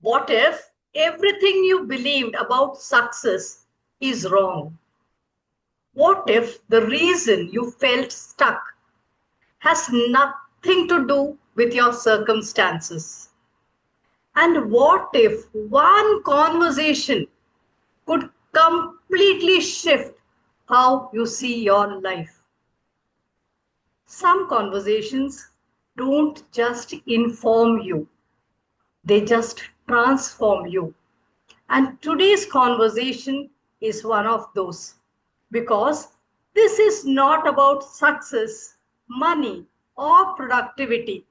What if everything you believed about success is wrong? What if the reason you felt stuck has nothing to do with your circumstances? And what if one conversation could completely shift how you see your life? Some conversations don't just inform you, they just transform you. And today's conversation is one of those because this is not about success, money, or productivity.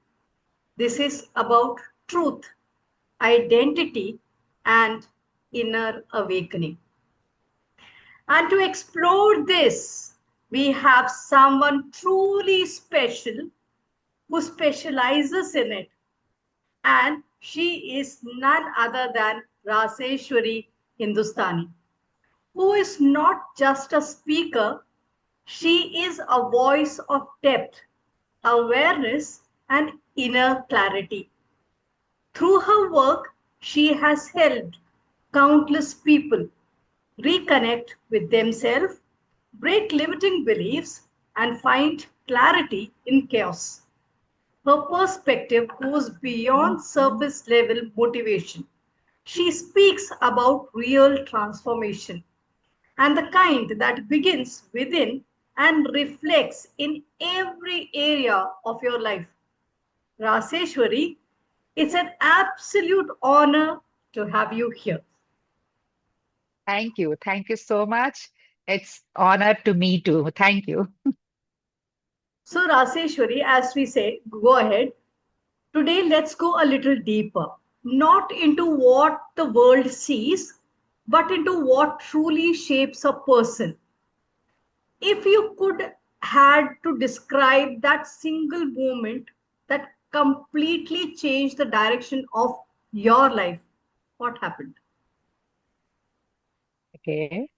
This is about truth, identity, and inner awakening. And to explore this, we have someone truly special who specializes in it. And she is none other than Raseshvari Hindustani, who is not just a speaker, she is a voice of depth, awareness, and inner clarity. Through her work, she has helped countless people reconnect with themselves, break limiting beliefs, and find clarity in chaos. Her perspective goes beyond surface level motivation. She speaks about real transformation and the kind that begins within and reflects in every area of your life. Raseshwari, it's an absolute honor to have you here. Thank you. Thank you so much. It's honor to me too. Thank you. So, Raseshwari, as we say, go ahead. Today, let's go a little deeper, not into what the world sees, but into what truly shapes a person. If you could had to describe that single moment that completely changed the direction of your life, what happened? Okay.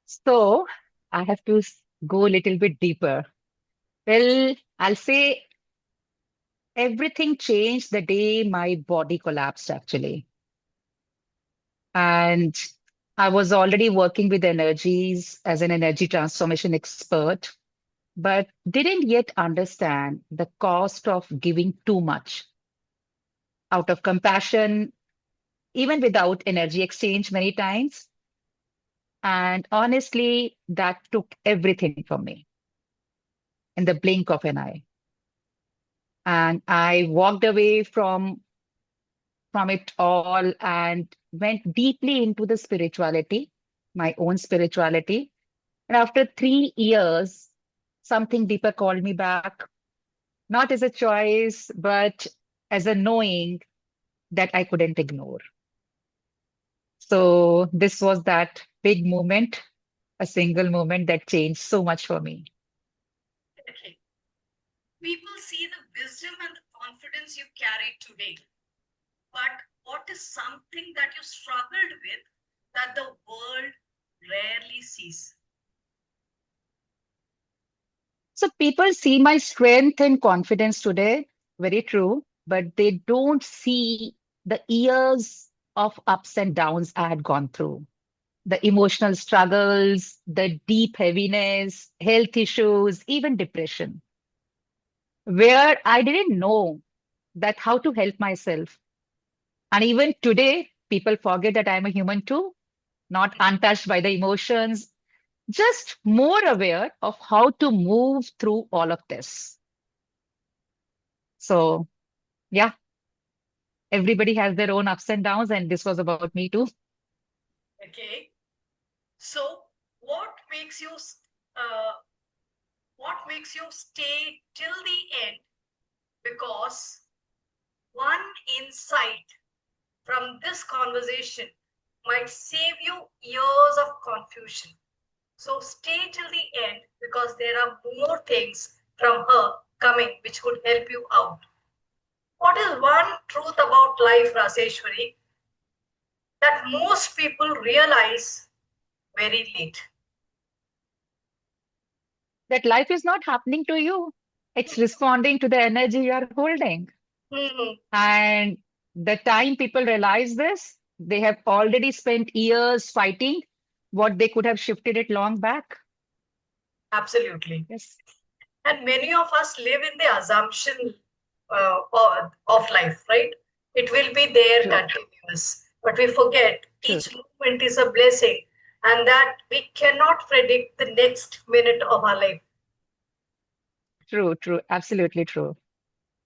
So I have to go a little bit deeper. Well, I'll say everything changed the day my body collapsed, actually. And I was already working with energies as an energy transformation expert, but didn't yet understand the cost of giving too much out of compassion, even without energy exchange many times. And honestly, that took everything from me in the blink of an eye. And I walked away from it all and went deeply into the spirituality, my own spirituality. And after 3 years, something deeper called me back, not as a choice, but as a knowing that I couldn't ignore. So this was that big moment, a single moment that changed so much for me. Okay. People see the wisdom and the confidence you carry today, but what is something that you struggled with that the world rarely sees? So people see my strength and confidence today, very true, but they don't see the years of ups and downs I had gone through, the emotional struggles, the deep heaviness, health issues, even depression, where I didn't know that how to help myself. And even today, people forget that I'm a human too, not untouched by the emotions, just more aware of how to move through all of this. So, yeah, everybody has their own ups and downs, and this was about me too. Okay. So, what makes you uh, what makes you stay till the end? Because one insight from this conversation might save you years of confusion. So stay till the end because there are more things from her coming which could help you out. What is one truth about life, Raseshwari, that most people realize very late? That life is not happening to you, it's responding to the energy you are holding. Hmm. And The time people realize this, they have already spent years fighting what they could have shifted it long back. Absolutely. Yes, And many of us live in the assumption of life, right? It will be there true, continuous, but we forget true, each moment is a blessing and that we cannot predict the next minute of our life. true, true, absolutely true.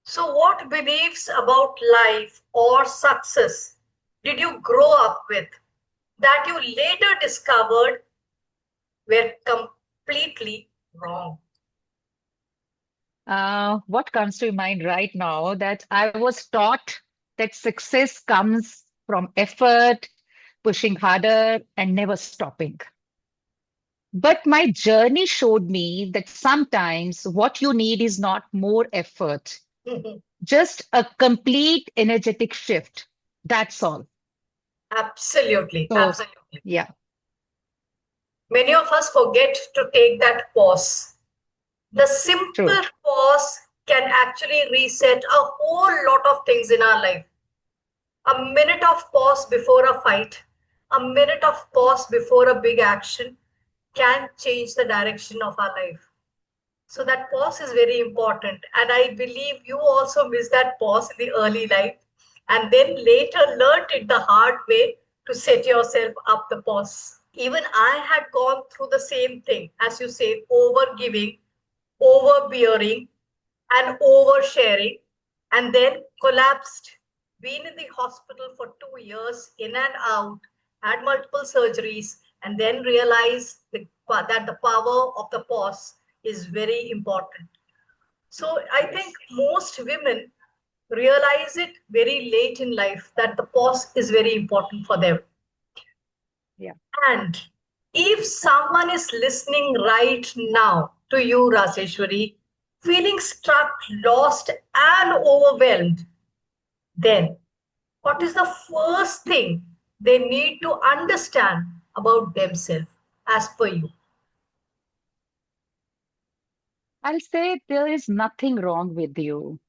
So, what beliefs about life or success did you grow up with that you later discovered were completely wrong? What comes to mind right now that I was taught that success comes from effort, pushing harder, and never stopping. But my journey showed me that sometimes what you need is not more effort, just a complete energetic shift. That's all. Absolutely, So, absolutely. yeah, Many of us forget to take that pause. The true, simple pause can actually reset a whole lot of things in our life. A minute of pause before a fight, a minute of pause before a big action can change the direction of our life. So that pause is very important. And I believe you also missed that pause in the early life and then later learned it the hard way to set yourself up the pause. Even I had gone through the same thing, as you say, over giving, overbearing, and oversharing, and then collapsed. Been in the hospital for 2 years, in and out, had multiple surgeries, and then realized that the power of the pause is very important. So I think yes, most women realize it very late in life that the pause is very important for them. yeah. And if someone is listening right now to you, Raseshwari, feeling stuck, lost, and overwhelmed, then what is the first thing they need to understand about themselves as per you? I'll say there is nothing wrong with you.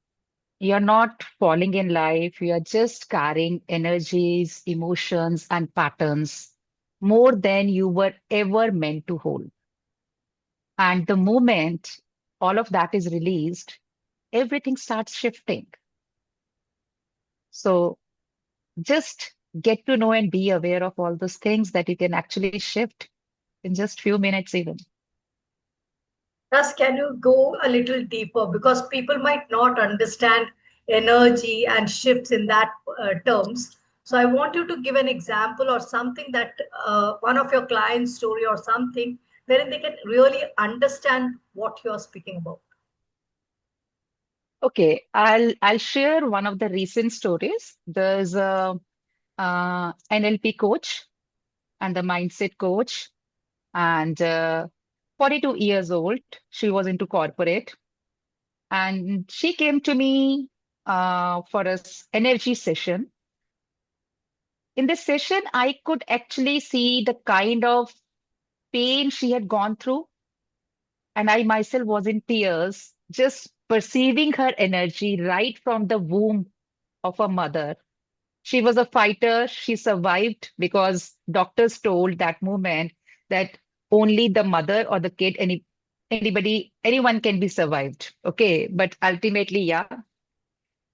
You're not falling in life. You are just carrying energies, emotions, and patterns more than you were ever meant to hold. And the moment all of that is released, everything starts shifting. So just get to know and be aware of all those things that you can actually shift in just few minutes even. Thus, can you go a little deeper? Because people might not understand energy and shifts in that terms. So I want you to give an example or something that one of your clients' story or something wherein they can really understand what you're speaking about. Okay, I'll share one of the recent stories. There's a NLP coach and the mindset coach, and 42 years old. She was into corporate, and she came to me for a energy session. In this session, I could actually see the kind of pain she had gone through, and I myself was in tears, just perceiving her energy right from the womb of a mother. She was a fighter. She survived because doctors told that moment that only the mother or the kid, anyone can be survived. Okay. But ultimately, yeah,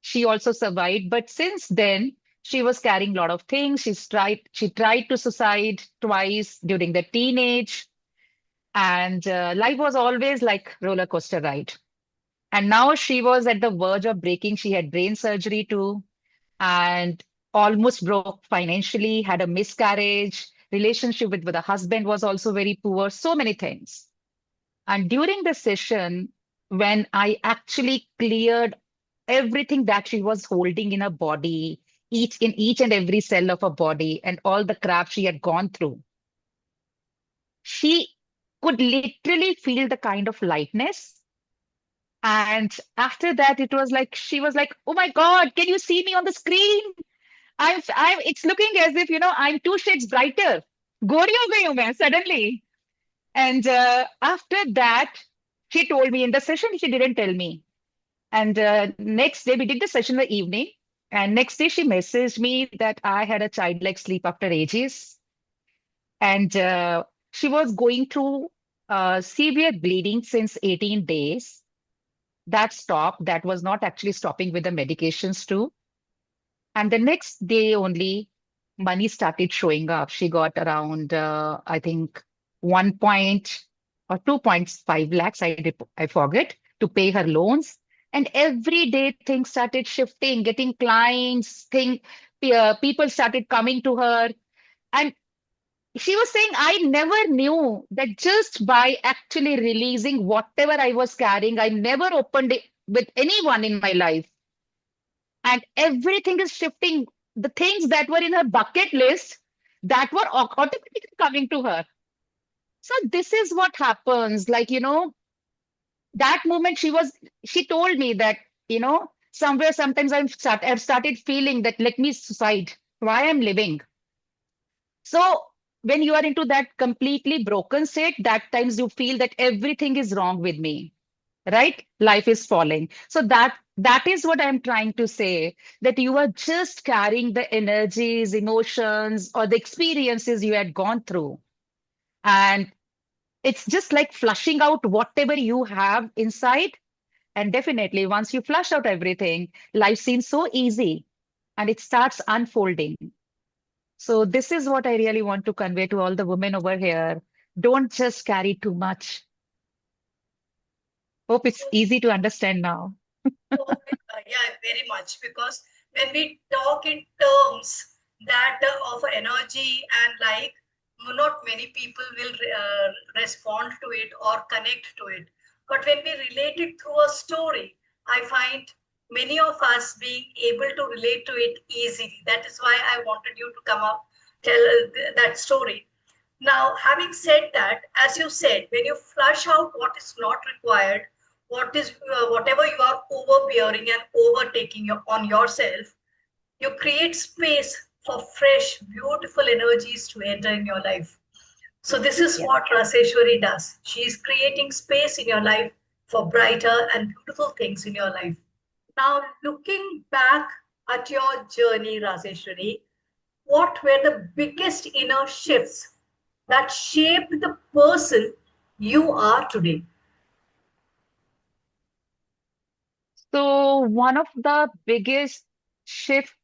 she also survived. But since then, she was carrying a lot of things. She tried to suicide twice during the teenage, and life was always like roller coaster ride. And now she was at the verge of breaking. She had brain surgery too, and almost broke financially, had a miscarriage, relationship with a husband was also very poor, so many things. And during the session, when I actually cleared everything that she was holding in her body, each and every cell of her body, and all the crap she had gone through, she could literally feel the kind of lightness. And after that, it was like she was like, "Oh my God, can you see me on the screen? It's looking as if, I'm two shades brighter. गोरी हो गई हूं मैं suddenly." And after that, she told me in the session, she didn't tell me. And next day, we did the session in the evening. And next day, she messaged me that I had a childlike sleep after ages. And she was going through severe bleeding since 18 days. That stopped. That was not actually stopping with the medications, too. And the next day only, money started showing up. She got around, I think, 1 point or 2.5 lakhs, I forget, to pay her loans. And every day things started shifting, getting clients, people started coming to her. And she was saying, I never knew that just by actually releasing whatever I was carrying, I never opened it with anyone in my life. And everything is shifting. The things that were in her bucket list that were automatically coming to her. So this is what happens. Like, that moment she told me that, somewhere sometimes I've started feeling that let me suicide. Why I'm living? So when you are into that completely broken state, that times you feel that everything is wrong with me, right? Life is falling. So that is what I'm trying to say, that you are just carrying the energies, emotions, or the experiences you had gone through. And it's just like flushing out whatever you have inside. And definitely, once you flush out everything, life seems so easy and it starts unfolding. So this is what I really want to convey to all the women over here. Don't just carry too much. Hope it's So, easy to understand now. yeah, very much. Because when we talk in terms that of energy and like, not many people will respond to it or connect to it. But when we relate it through a story, I find many of us being able to relate to it easily. That is why I wanted you to come up, tell that story. Now, having said that, as you said, when you flush out what is not required, whatever you are overbearing and overtaking on yourself, you create space for fresh, beautiful energies to enter in your life. So this is Yeah. what Raseshwari does. She is creating space in your life for brighter and beautiful things in your life. Now, looking back at your journey, Raseshwari, what were the biggest inner shifts that shaped the person you are today? So one of the biggest shift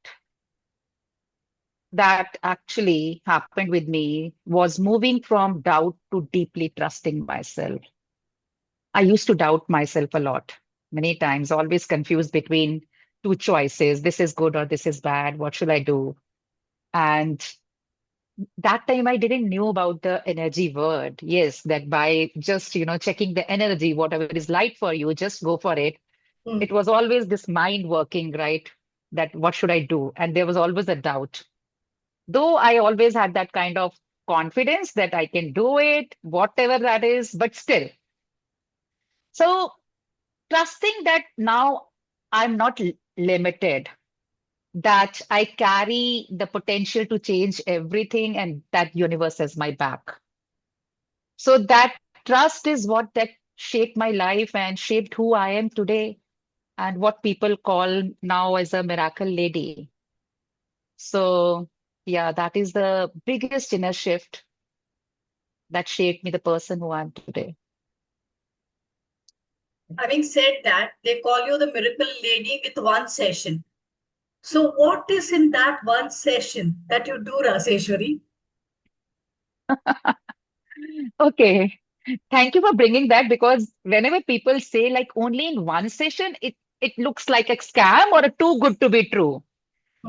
that actually happened with me was moving from doubt to deeply trusting myself. I used to doubt myself a lot, many times, always confused between two choices. This is good or this is bad. What should I do? And that time I didn't know about the energy word. Yes, that by just, checking the energy, whatever is light for you, just go for it. Hmm. It was always this mind working, right? That what should I do? And there was always a doubt. Though I always had that kind of confidence that I can do it, whatever that is, but still. So trusting that now I'm not limited, that I carry the potential to change everything and that universe has my back. So that trust is what that shaped my life and shaped who I am today and what people call now as a miracle lady. So yeah, that is the biggest inner shift that shaped me the person who I am today. Having said that, they call you the miracle lady with one session. So, what is in that one session that you do, Raseshwari? Okay. Thank you for bringing that because whenever people say like only in one session, it looks like a scam or a too good to be true.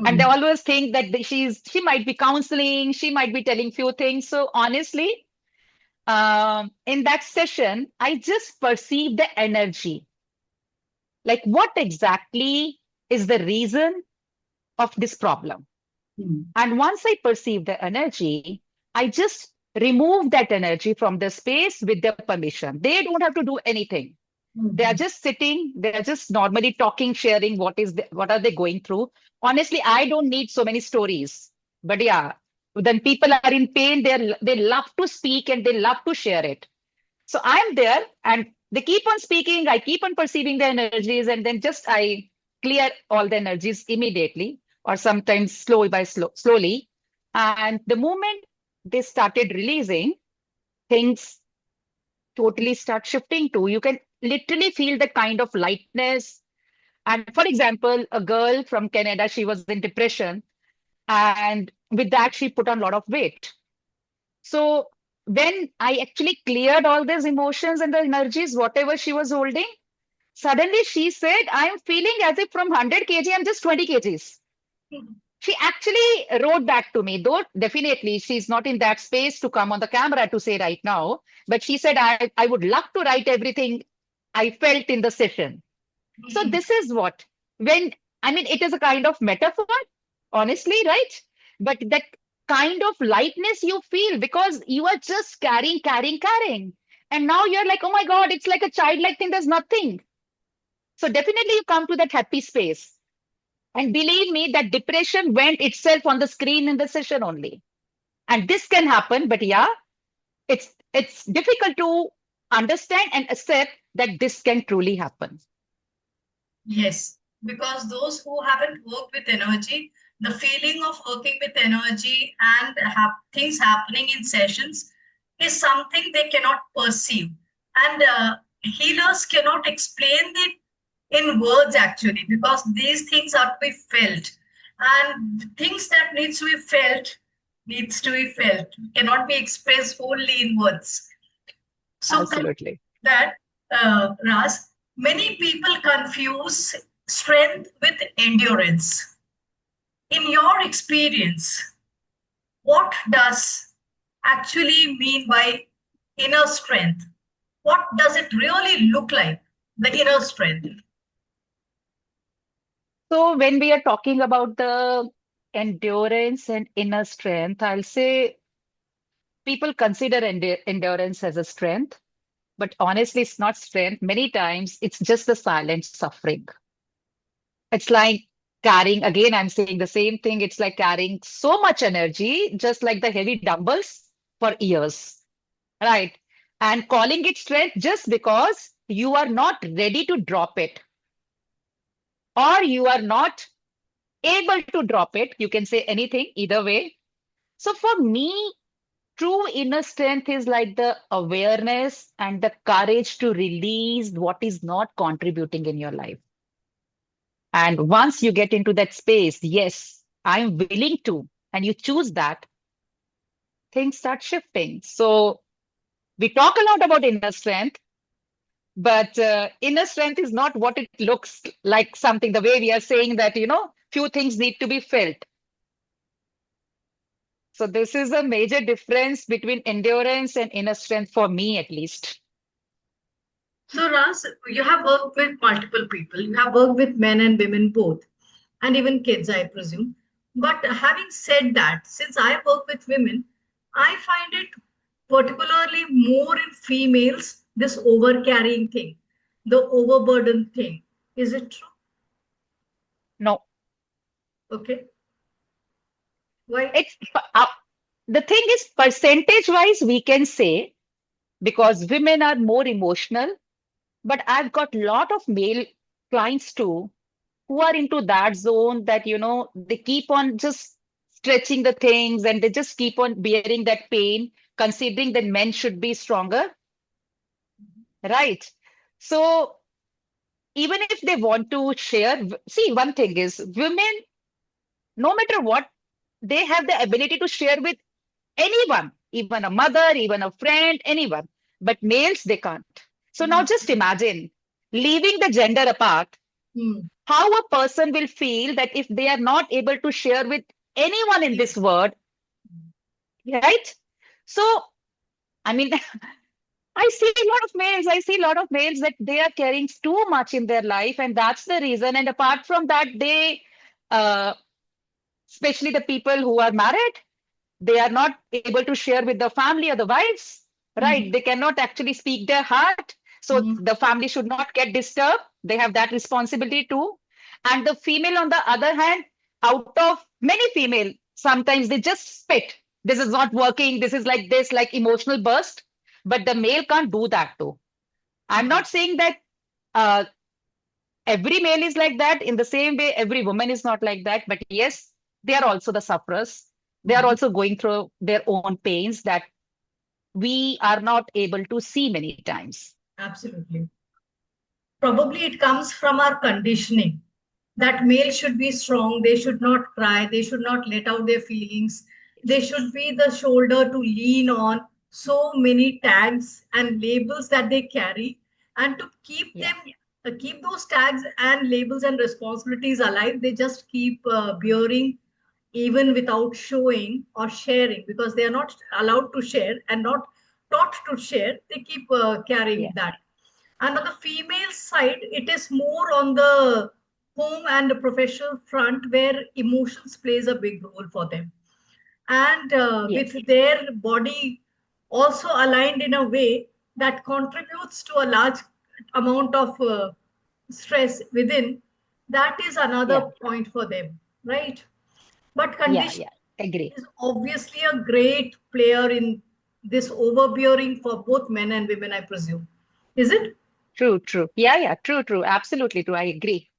And they Hmm. always think that she might be counseling, she might be telling few things. So honestly, in that session, I just perceived the energy. Like what exactly is the reason of this problem? Hmm. And once I perceive the energy, I just remove that energy from the space with their permission. They don't have to do anything. They are Hmm. just sitting, they are just normally talking, sharing what are they going through. Honestly, I don't need so many stories. But yeah, when people are in pain, they love to speak and they love to share it. So I'm there and they keep on speaking, I keep on perceiving the energies, and then just I clear all the energies immediately, or sometimes slowly. And the moment they started releasing, things totally start shifting too. You can literally feel the kind of lightness. And for example, a girl from Canada, she was in depression, and with that, she put on a lot of weight. So when I actually cleared all these emotions and the energies, whatever she was holding, suddenly she said, I'm feeling as if from 100 kg, I'm just 20 kgs. She actually wrote back to me, though definitely she's not in that space to come on the camera to say right now. But she said, I would love to write everything I felt in the session. So this is what, when, I mean, it is a kind of metaphor, honestly, right? But that kind of lightness you feel because you are just carrying. And now you're like, oh my God, it's like a childlike thing. There's nothing. So definitely you come to that happy space. And believe me, that depression went itself on the screen in the session only. And this can happen, but yeah, it's difficult to understand and accept that this can truly happen. Yes, because those who haven't worked with energy, the feeling of working with energy and things happening in sessions is something they cannot perceive. And healers cannot explain it in words actually, because these things are to be felt. And things that needs to be felt, cannot be expressed only in words. So Absolutely. that, Ras, many people confuse strength with endurance. In your experience, what does actually mean by inner strength? What does it really look like, the inner strength? So when we are talking about the endurance and inner strength, I'll say people consider endurance as a strength, but honestly, it's not strength. Many times it's just the silent suffering. It's like carrying, again, I'm saying the same thing. It's like carrying so much energy, just like the heavy dumbbells for years, right? And calling it strength just because you are not ready to drop it, or you are not able to drop it. You can say anything, either way. So for me, true inner strength is like the awareness and the courage to release what is not contributing in your life. And once you get into that space, yes, I'm willing to, and you choose that, things start shifting. So we talk a lot about inner strength, but inner strength is not what it looks like, something the way we are saying that, few things need to be felt. So this is a major difference between endurance and inner strength for me, at least. So, Ras, you have worked with multiple people. You have worked with men and women both, and even kids, I presume. But having said that, since I work with women, I find it particularly more in females, this over carrying thing, the overburden thing. Is it true? No, Okay. Why? it's the thing is, percentage wise, we can say because women are more emotional, but I've got a lot of male clients too who are into that zone that, they keep on just stretching the things and they just keep on bearing that pain, considering that men should be stronger, right? So even if they want to share, see, one thing is women, no matter what, they have the ability to share with anyone, even a mother, even a friend, anyone. But males, they can't. So now just imagine leaving the gender apart, Hmm. how a person will feel that if they are not able to share with anyone in this world, right? So, I mean, I see a lot of males that they are carrying too much in their life, and that's the reason. And apart from that, uh, especially the people who are married, they are not able to share with the family or the wives, right? Mhm. They cannot actually speak their heart. So Mhm. the family should not get disturbed. They have that responsibility too. And the female, on the other hand, out of many female, sometimes they just spit. This is not working. This is like this, like emotional burst. But the male can't do that too. I'm not saying that uh, every male is like that. In the same way, every woman is not like that. But yes, they are also the sufferers. They are Mhm. also going through their own pains that we are not able to see many times. Absolutely. Probably it comes from our conditioning that male should be strong, they should not cry, they should not let out their feelings, they should be the shoulder to lean on. So many tags and labels that they carry, and to keep Yeah, them keep those tags and labels and responsibilities alive, they just keep bearing even without showing or sharing, because they are not allowed to share and not taught to share. They keep carrying yeah, that. And on the female side, it is more on the home and the professional front where emotions plays a big role for them. And yes, with their body also aligned in a way that contributes to a large amount of stress within, that is yeah, another point for them, right? But yeah, conditioning yeah. Agree. is obviously a great player in this overbearing for both men and women, I presume. Is it? True, true. Yeah, yeah, true, true. Absolutely true. I agree.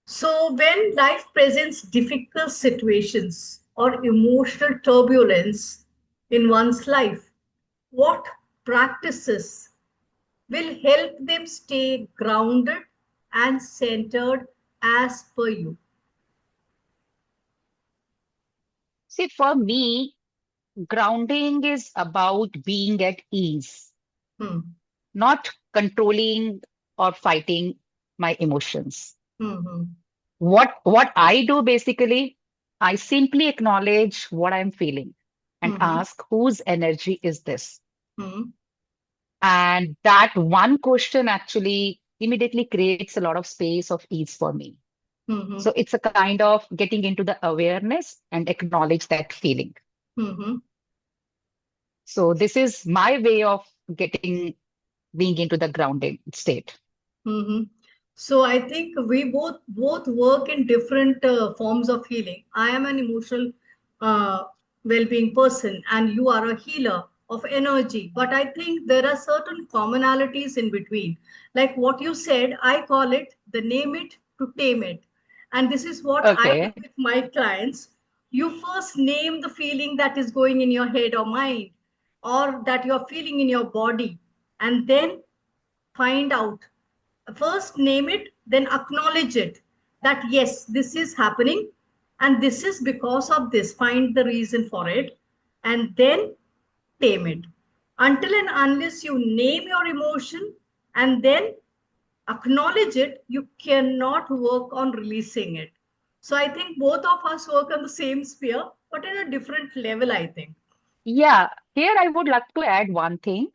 So, when life presents difficult situations or emotional turbulence in one's life, what practices will help them stay grounded and centered as per you? See, for me, grounding is about being at ease, Hmm. not controlling or fighting my emotions. Hmm. Hmm. What I do basically, I simply acknowledge what I'm feeling and Hmm. ask whose energy is this? Hmm. And that one question actually immediately creates a lot of space of ease for me. Hmm. So it's a kind of getting into the awareness and acknowledge that feeling. Hmm. Hmm. So this is my way of getting being into the grounding state. Hmm. So I think we both work in different forms of healing. I am an emotional uh, well-being person, and you are a healer of energy. But I think there are certain commonalities in between. Like what you said, I call it the name it to tame it, and this is what I do Okay. with my clients. You first name the feeling that is going in your head or mind, or that you are feeling in your body, and then find out. First name it, then acknowledge it, that yes, this is happening and this is because of this. Find the reason for it and then tame it. Until and unless you name your emotion and then acknowledge it, you cannot work on releasing it. So I think both of us work on the same sphere, but in a different level, I think. Yeah, here I would like to add one thing.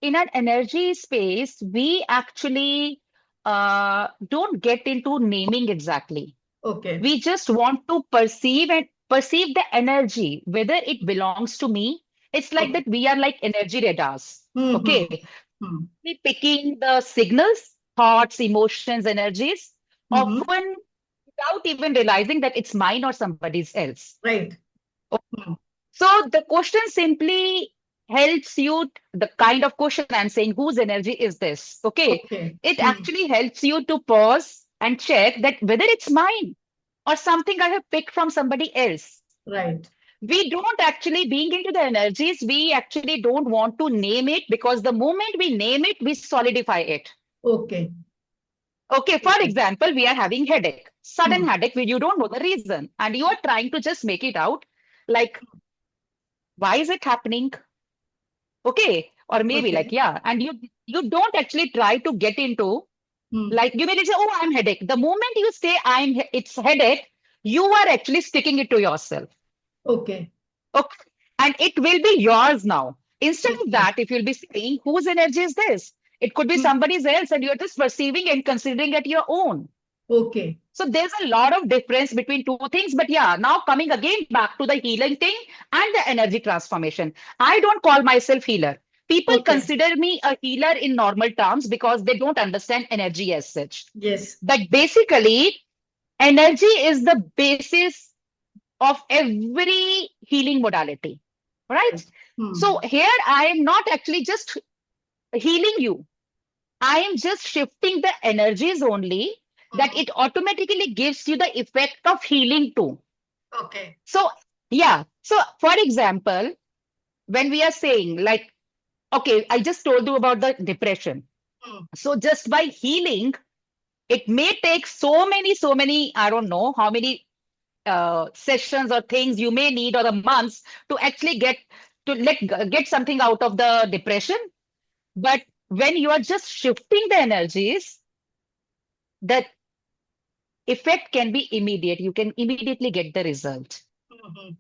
In an energy space, we actually don't get into naming exactly. Okay. We just want to perceive and perceive the energy, whether it belongs to me. It's like Okay. that we are like energy radars. Hmm. Okay. Hmm. We picking the signals, thoughts, emotions, energies, Hmm. often without even realizing that it's mine or somebody's else. Right. Hmm. So the question simply helps you, the kind of question I'm saying, whose energy is this? Okay. Okay. It Hmm. actually helps you to pause and check that whether it's mine or something I have picked from somebody else. Right. We don't actually, being into the energies, we actually don't want to name it because the moment we name it, we solidify it. Okay. Okay, for Okay. example, we are having headache, sudden Hmm. headache where you don't know the reason, and you are trying to just make it out like, why is it happening? Okay, or maybe like, Okay. yeah, and you don't actually try to get into, Hmm. like, you may say, oh, I'm headache. The moment you say it's headache, you are actually sticking it to yourself. Okay. Okay, and it will be yours now. Instead of Okay. that, if you'll be saying, whose energy is this? It could be Hmm. somebody's else, and you're just perceiving and considering it your own. Okay. So there's a lot of difference between two things. But yeah, now coming again back to the healing thing and the energy transformation. I don't call myself healer. People Okay. consider me a healer in normal terms because they don't understand energy as such. Yes. But basically, energy is the basis of every healing modality, right? Right. Hmm. So here I am not actually just healing you. I am just shifting the energies only, that Mhm. it automatically gives you the effect of healing too. Okay. So, yeah. So, for example, when we are saying, like, okay, I just told you about the depression. Mm. So, just by healing, it may take so many, I don't know how many sessions or things you may need, or the months to actually get something out of the depression. But when you are just shifting the energies, the effect can be immediate. You can immediately get the result. Mhm.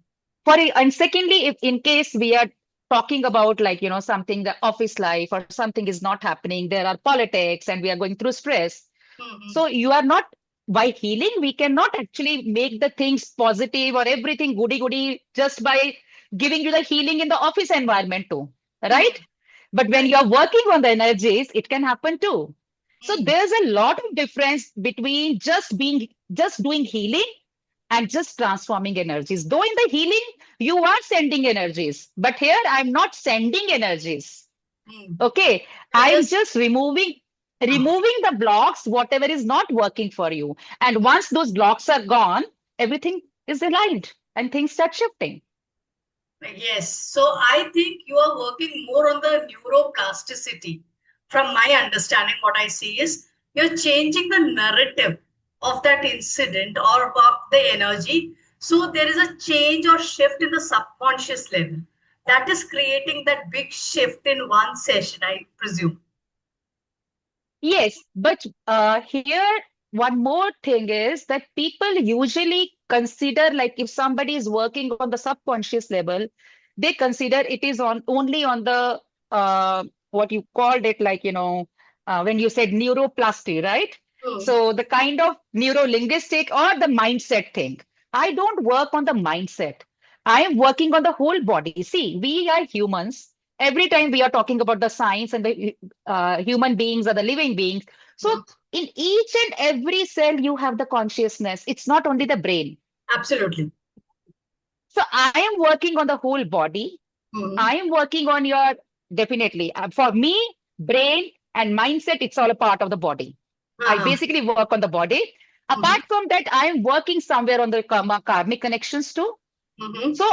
And secondly, if in case we are talking about, like, something, the office life or something is not happening, there are politics and we are going through stress. Mhm. So you are not, by healing, we cannot actually make the things positive or everything goody goody just by giving you the healing in the office environment too, right? Mm. But when Right. you're working on the energies, it can happen too. So Mm. there's a lot of difference between just doing healing and just transforming energies. Though in the healing, you are sending energies, but here I'm not sending energies. Mm. Okay, You're I'm just just uh, removing the blocks, whatever is not working for you. And once those blocks are gone, everything is aligned and things start shifting. yes. So I think you are working more on the neuroplasticity. From my understanding, what I see is you're changing the narrative of that incident or of the energy. So there is a change or shift in the subconscious level that is creating that big shift in one session, I presume. Yes, but here one more thing is that people usually consider, like, if somebody is working on the subconscious level, they consider it is on only on the what you called it, like, when you said neuroplasty, right? Hmm. So the kind of neuro-linguistic or the mindset thing. I don't work on the mindset. I am working on the whole body. See, we are humans. Every time we are talking about the science and the human beings are the living beings. So Hmm. in each and every cell, you have the consciousness. It's not only the brain. Absolutely. So I am working on the whole body. Hmm. I am working on your, definitely. For me, brain and mindset, it's all a part of the body. I Uh-huh. basically work on the body. Hmm. Apart from that, I am working somewhere on the karmic connections too. Hmm. So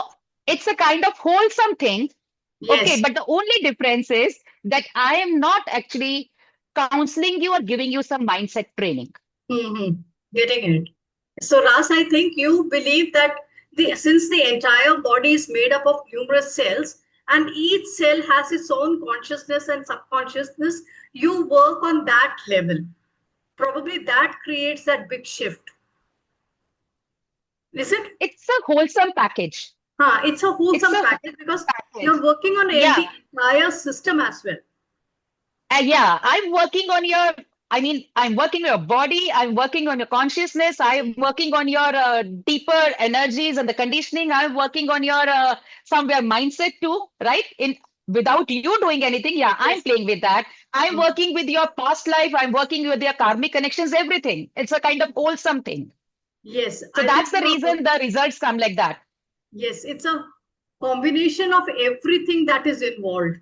it's a kind of wholesome thing. Okay, Yes. but the only difference is that I am not actually counseling you or giving you some mindset training. Hmm. Getting it. So, Ras, I think you believe that since the entire body is made up of numerous cells and each cell has its own consciousness and subconsciousness, you work on that level. Probably that creates that big shift. Is it? It's a wholesome package. It's a It's wholesome a package because package. you're working on Yeah. the entire system as well. Yeah, I'm working on your, I mean, I'm working on your body, I'm working on your consciousness, I'm working on your deeper energies and the conditioning, I'm working on your somewhere mindset too, right? In Without you doing anything, yeah, I'm Yes. playing with that. I'm Mhm. working with your past life, I'm working with your karmic connections, everything. It's a kind of wholesome thing. Yes, So I that's think the you are reason the results come like that. yes, it's a combination of everything that is involved.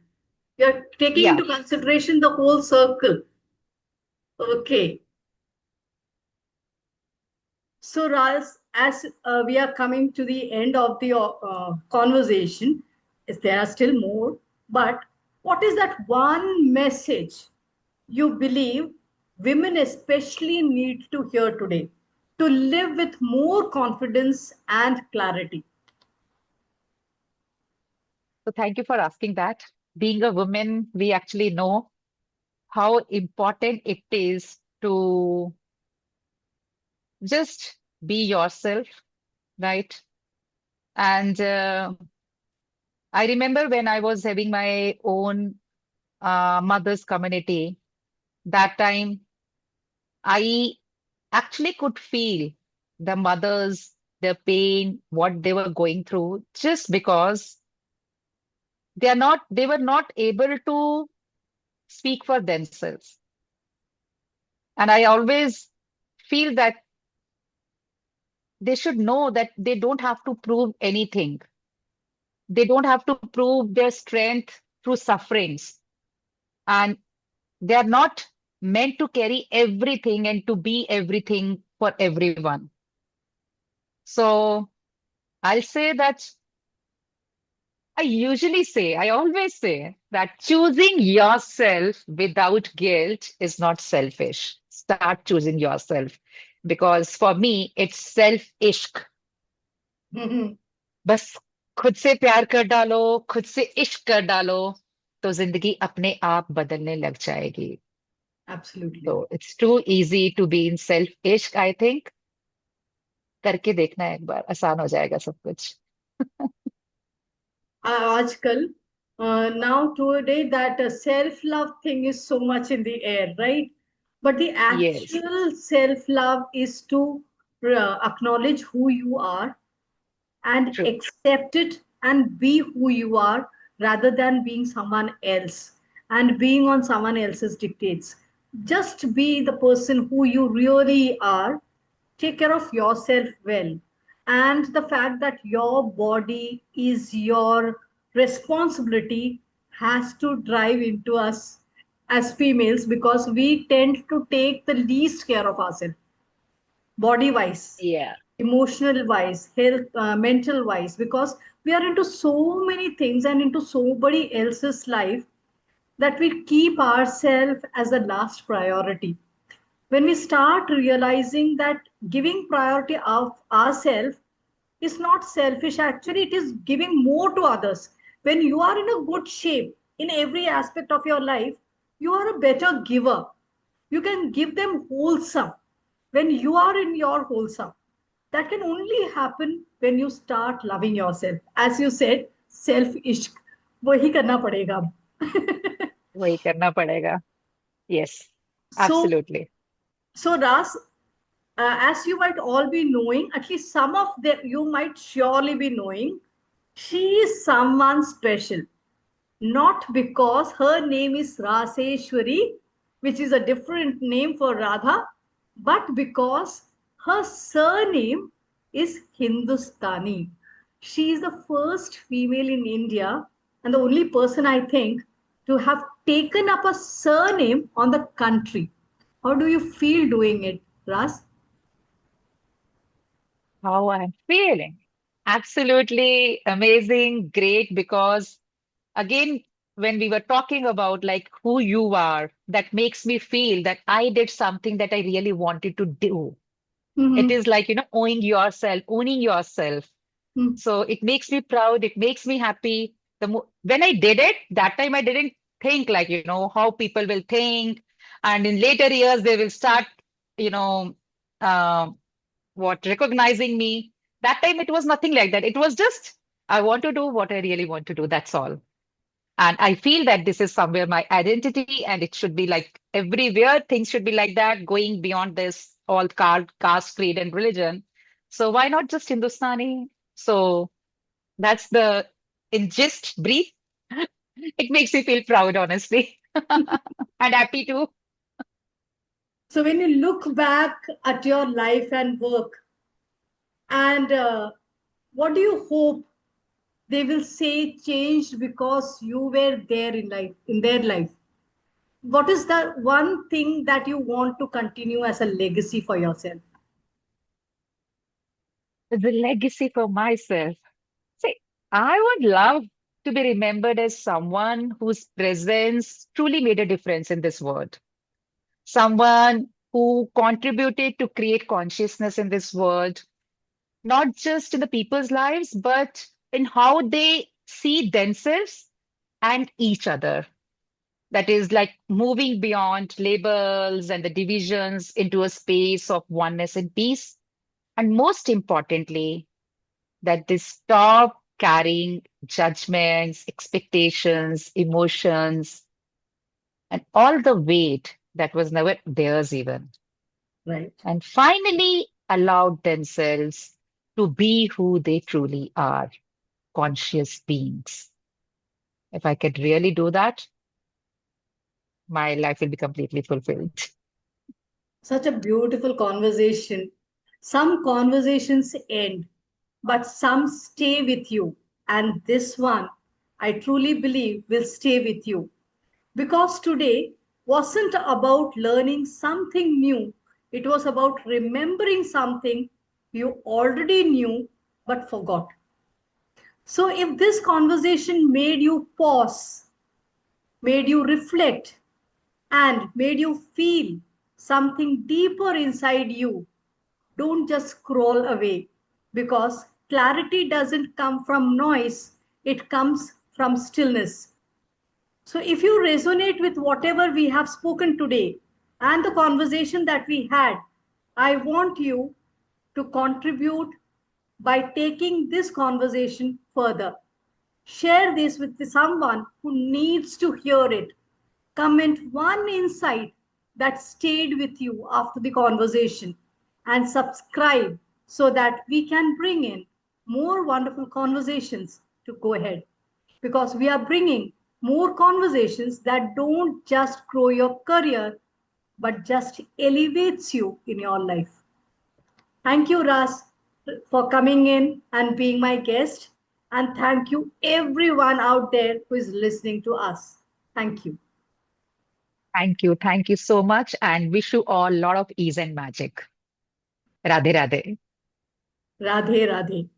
You're taking Yeah. into consideration the whole circle. Okay. So, Ras, as we are coming to the end of the conversation, is there are still more, but what is that one message you believe women especially need to hear today to live with more confidence and clarity? So thank you for asking that. Being a woman, we actually know how important it is to just be yourself, right? And I remember when I was having my own mother's community, that time I actually could feel the mothers, their pain, what they were going through, just because they were not able to speak for themselves. And I always feel that they should know that they don't have to prove anything. They don't have to prove their strength through sufferings. And they are not. meant to carry everything and to be everything for everyone. So I'll say that I always say that choosing yourself without guilt is not selfish. Start choosing yourself because for me, it's self-ishq. Mhm. बस खुद से प्यार कर डालो, खुद से इश्क कर डालो, तो जिंदगी अपने आप बदलने लग जाएगी. तो Absolutely. It's too easy to be in self इश्क आई थिंक. करके देखना एक बार, आसान हो जाएगा सब कुछ. Aajkal, now today that self-love thing is so much in the air, right? But the Yes, actual self-love is to acknowledge who you are and true. accept it and be who you are rather than being someone else and being on someone else's dictates. Just be the person who you really are. Take care of yourself well. And the fact that your body is your responsibility has to drive into us as females because we tend to take the least care of ourselves, body wise, Yeah. emotional wise, health, mental wise, because we are into so many things and into somebody else's life that we keep ourselves as the last priority. When we start realizing that giving priority of ourselves is not selfish, actually it is giving more to others. When you are in a good shape in every aspect of your life, you are a better giver. You can give them wholesome when you are in your wholesome. That can only happen when you start loving yourself. As you said, self ishq. वही करना पड़ेगा अब. वही करना पड़ेगा. Yes, So, absolutely. so Ras, as you might all be knowing, at least some of them you might surely be knowing, she is someone special. Not because her name is Raseshvari, which is a different name for Radha, but because her surname is Hindustani. She is the first female in India and the only person I think to have taken up a surname on the country. How do you feel doing it, Ras? How I'm feeling. Absolutely amazing, great, because again, when we were talking about like who you are, that makes me feel that I did something that I really wanted to do. It Mm-hmm. is like, owning yourself. So it makes me proud, it makes me happy. When I did it, that time I didn't think like, how people will think. And in later years, they will start, you know, um, recognizing me. That time it was nothing like that. It was just, I want to do what I really want to do. That's all. And I feel that this is somewhere my identity, and it should be like everywhere, things should be like that, going beyond this all caste, creed, and religion. So why not just Hindustani? So that's the in gist brief. It makes me feel proud, honestly, and happy too. So when you look back at your life and work, and what do you hope they will say changed because you were there in life, in their life? What is the one thing that you want to continue as a legacy for yourself? The legacy for myself. See, I would love to be remembered as someone whose presence truly made a difference in this world. Someone who contributed to create consciousness in this world, not just in the people's lives, but in how they see themselves and each other. That is like moving beyond labels and the divisions into a space of oneness and peace. And most importantly, that they stop carrying judgments, expectations, emotions, and all the weight that was never theirs, even. Right. And finally allowed themselves to be who they truly are, conscious beings. If I could really do that, my life will be completely fulfilled. Such a beautiful conversation. Some conversations end, but some stay with you. And this one, I truly believe, will stay with you. Because today wasn't about learning something new, it was about remembering something you already knew but forgot. So, if this conversation made you pause, made you reflect, and made you feel something deeper inside you, don't just scroll away, because clarity doesn't come from noise, it comes from stillness. So, if you resonate with whatever we have spoken today and the conversation that we had, I want you to contribute by taking this conversation further. Share this with someone who needs to hear it. Comment one insight that stayed with you after the conversation and subscribe so that we can bring in more wonderful conversations to go ahead. Because we are bringing more conversations that don't just grow your career, but just elevates you in your life. Thank you, Ras, for coming in and being my guest. And thank you, everyone out there who is listening to us. Thank you. Thank you. Thank you so much and wish you all a lot of ease and magic. Radhe Radhe. Radhe Radhe.